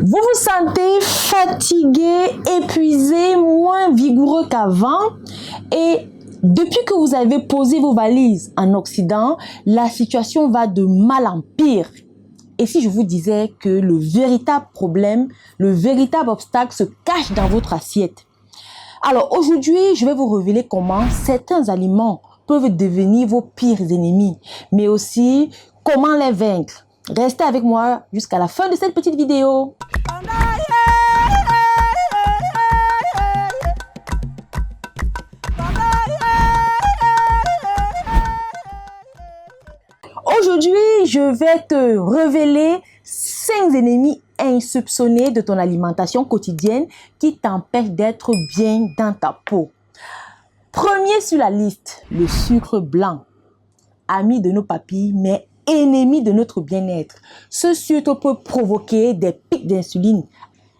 Vous vous sentez fatigué, épuisé, moins vigoureux qu'avant et depuis que vous avez posé vos valises en Occident, la situation va de mal en pire. Et si je vous disais que le véritable problème, le véritable obstacle se cache dans votre assiette? Alors aujourd'hui, je vais vous révéler comment certains aliments peuvent devenir vos pires ennemis, mais aussi comment les vaincre. Restez avec moi jusqu'à la fin de cette petite vidéo. Aujourd'hui, je vais te révéler 5 ennemis insoupçonnés de ton alimentation quotidienne qui t'empêchent d'être bien dans ta peau. Premier sur la liste, le sucre blanc. Ami de nos papilles, mais ennemi de notre bien-être. Ce sucre peut provoquer des pics d'insuline,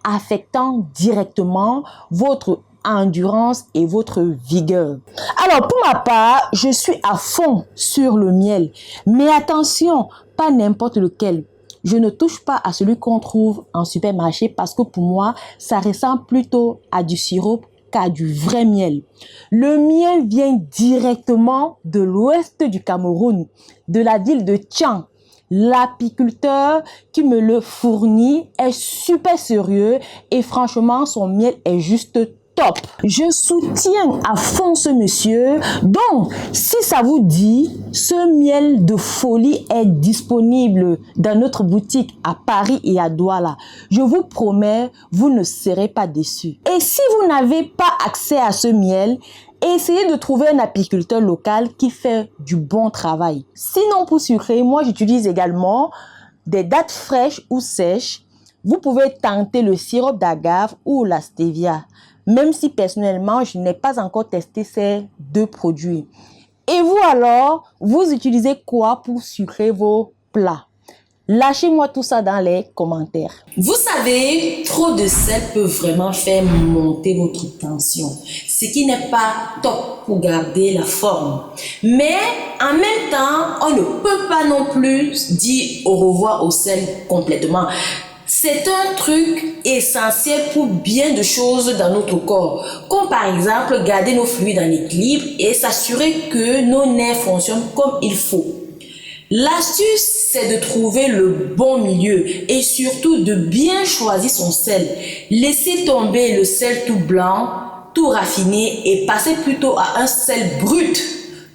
affectant directement votre endurance et votre vigueur. Alors, pour ma part, je suis à fond sur le miel. Mais attention, pas n'importe lequel. Je ne touche pas à celui qu'on trouve en supermarché parce que pour moi, ça ressemble plutôt à du sirop qu'à du vrai miel. Le miel vient directement de l'ouest du Cameroun, de la ville de Tian. L'apiculteur qui me le fournit est super sérieux et franchement, son miel est juste top. Je soutiens à fond ce monsieur. Donc, si ça vous dit, ce miel de folie est disponible dans notre boutique à Paris et à Douala. Je vous promets, vous ne serez pas déçus. Et si vous n'avez pas accès à ce miel, essayez de trouver un apiculteur local qui fait du bon travail. Sinon, pour sucrer, moi j'utilise également des dattes fraîches ou sèches. Vous pouvez tenter le sirop d'agave ou la stevia. Même si personnellement, je n'ai pas encore testé ces deux produits. Et vous alors, vous utilisez quoi pour sucrer vos plats? Lâchez-moi tout ça dans les commentaires. Vous savez, trop de sel peut vraiment faire monter votre tension, ce qui n'est pas top pour garder la forme. Mais en même temps, on ne peut pas non plus dire au revoir au sel complètement. C'est un truc essentiel pour bien de choses dans notre corps, comme par exemple garder nos fluides en équilibre et s'assurer que nos nerfs fonctionnent comme il faut. L'astuce, c'est de trouver le bon milieu et surtout de bien choisir son sel. Laissez tomber le sel tout blanc, tout raffiné et passer plutôt à un sel brut,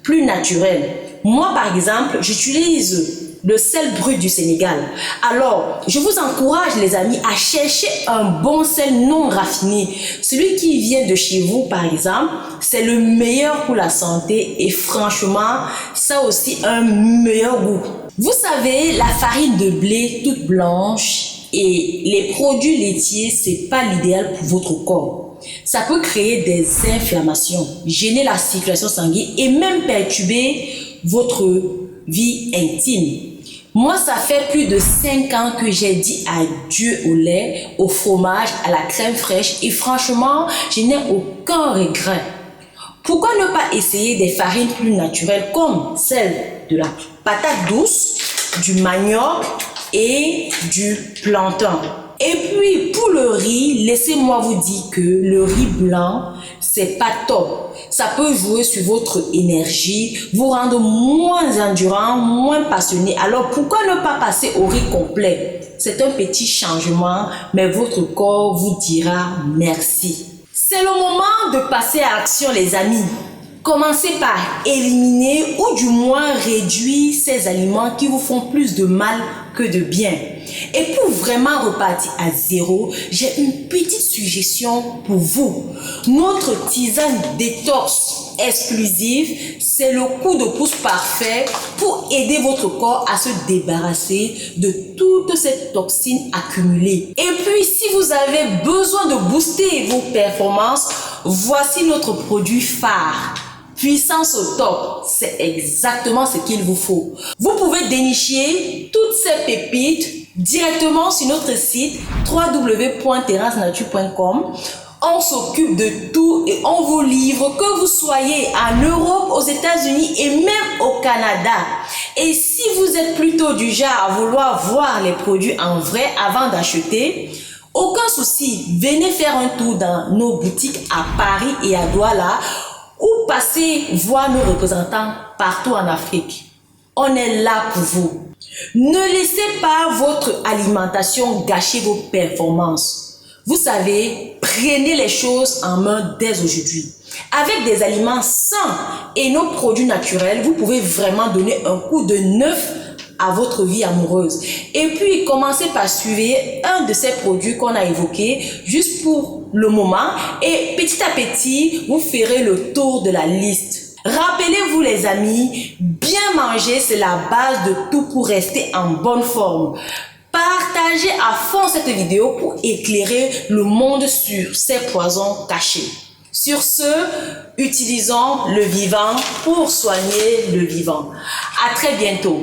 plus naturel. Moi, par exemple, j'utilise le sel brut du Sénégal. Alors, je vous encourage les amis à chercher un bon sel non raffiné. Celui qui vient de chez vous par exemple, c'est le meilleur pour la santé et franchement, ça a aussi un meilleur goût. Vous savez, la farine de blé toute blanche et les produits laitiers, c'est pas l'idéal pour votre corps. Ça peut créer des inflammations, gêner la circulation sanguine et même perturber votre vie intime. Moi, ça fait plus de 5 ans que j'ai dit adieu au lait, au fromage, à la crème fraîche et franchement, je n'ai aucun regret. Pourquoi ne pas essayer des farines plus naturelles comme celle de la patate douce, du manioc et du plantain? Et puis, pour le riz, laissez-moi vous dire que le riz blanc, c'est pas top. Ça peut jouer sur votre énergie, vous rendre moins endurant, moins passionné. Alors, pourquoi ne pas passer au riz complet? C'est un petit changement, mais votre corps vous dira merci. C'est le moment de passer à l'action, les amis. Commencez par éliminer ou du moins réduire ces aliments qui vous font plus de mal que de bien. Et pour vraiment repartir à zéro, j'ai une petite suggestion pour vous. Notre tisane détox exclusive, c'est le coup de pouce parfait pour aider votre corps à se débarrasser de toutes ces toxines accumulées. Et puis, si vous avez besoin de booster vos performances, voici notre produit phare. Puissance au top, c'est exactement ce qu'il vous faut. Vous pouvez dénicher toutes ces pépites directement sur notre site www.terrassenature.com. On s'occupe de tout et on vous livre, que vous soyez en Europe, aux États-Unis et même au Canada. Et si vous êtes plutôt du genre à vouloir voir les produits en vrai avant d'acheter, aucun souci, venez faire un tour dans nos boutiques à Paris et à Douala ou passez voir nos représentants partout en Afrique. On est là pour vous. Ne laissez pas votre alimentation gâcher vos performances. Vous savez, prenez les choses en main dès aujourd'hui. Avec des aliments sains et nos produits naturels, vous pouvez vraiment donner un coup de neuf à votre vie amoureuse. Et puis, commencez par suivre un de ces produits qu'on a évoqués juste pour le moment et petit à petit, vous ferez le tour de la liste. Rappelez-vous les amis, bien manger, c'est la base de tout pour rester en bonne forme. Partagez à fond cette vidéo pour éclairer le monde sur ces poisons cachés. Sur ce, utilisons le vivant pour soigner le vivant. À très bientôt.